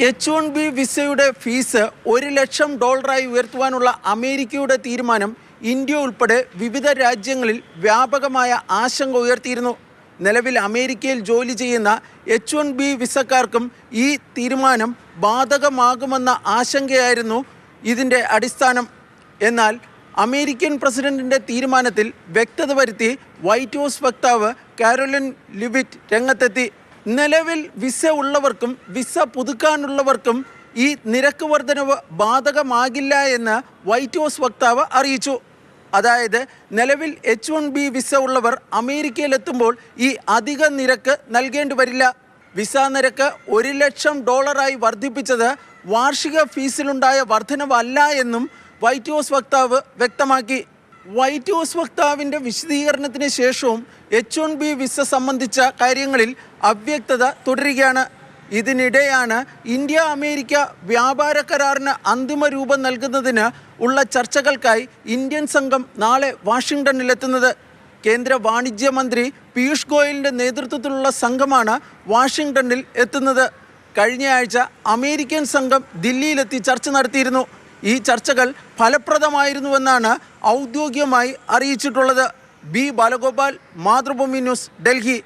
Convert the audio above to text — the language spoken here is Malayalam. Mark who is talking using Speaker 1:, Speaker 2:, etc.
Speaker 1: H1B വിസയുടെ ഫീസ് $1,00,000 ഉയർത്തുവാനുള്ള അമേരിക്കയുടെ തീരുമാനം ഇന്ത്യ ഉൾപ്പെടെ വിവിധ രാജ്യങ്ങളിൽ വ്യാപകമായ ആശങ്ക ഉയർത്തിയിരുന്നു. നിലവിൽ അമേരിക്കയിൽ ജോലി ചെയ്യുന്ന H1B വിസക്കാർക്കും ഈ തീരുമാനം ബാധകമാകുമെന്ന ആശങ്കയായിരുന്നു ഇതിൻ്റെ അടിസ്ഥാനം. എന്നാൽ അമേരിക്കൻ പ്രസിഡന്റിൻ്റെ തീരുമാനത്തിൽ വ്യക്തത വരുത്തി വൈറ്റ് ഹൗസ് വക്താവ് കാരോലിൻ ലിവിറ്റ് രംഗത്തെത്തി. നിലവിൽ വിസ ഉള്ളവർക്കും വിസ പുതുക്കാനുള്ളവർക്കും ഈ നിരക്ക് വർധനവ് ബാധകമാകില്ല എന്ന് വൈറ്റ് ഹൗസ് വക്താവ് അറിയിച്ചു. അതായത് നിലവിൽ H1B വിസ ഉള്ളവർ അമേരിക്കയിലെത്തുമ്പോൾ ഈ അധിക നിരക്ക് നൽകേണ്ടി വരില്ല. വിസ നിരക്ക് $1,00,000 വർദ്ധിപ്പിച്ചത് വാർഷിക ഫീസിലുണ്ടായ വർധനവല്ല എന്നും വൈറ്റ് ഹൗസ് വക്താവ് വ്യക്തമാക്കി. വൈറ്റ് ഹൗസ് വക്താവിൻ്റെ വിശദീകരണത്തിന് ശേഷവും H1B വിസ സംബന്ധിച്ച കാര്യങ്ങളിൽ അവ്യക്തത തുടരുകയാണ്. ഇതിനിടെയാണ് ഇന്ത്യ അമേരിക്ക വ്യാപാര കരാറിന് അന്തിമ രൂപം നൽകുന്നതിന് ഉള്ള ചർച്ചകൾക്കായി ഇന്ത്യൻ സംഘം നാളെ വാഷിംഗ്ടണിലെത്തുന്നത്. കേന്ദ്ര വാണിജ്യ മന്ത്രി പീയൂഷ് ഗോയലിൻ്റെ നേതൃത്വത്തിലുള്ള സംഘമാണ് വാഷിംഗ്ടണിൽ എത്തുന്നത്. കഴിഞ്ഞ ആഴ്ച അമേരിക്കൻ സംഘം ദില്ലിയിലെത്തി ചർച്ച നടത്തിയിരുന്നു. ഈ ചർച്ചകൾ ഫലപ്രദമായിരുന്നുവെന്നാണ് ഔദ്യോഗികമായി അറിയിച്ചിട്ടുള്ളത്. B Balagopal, Mathrubhumi news, Delhi.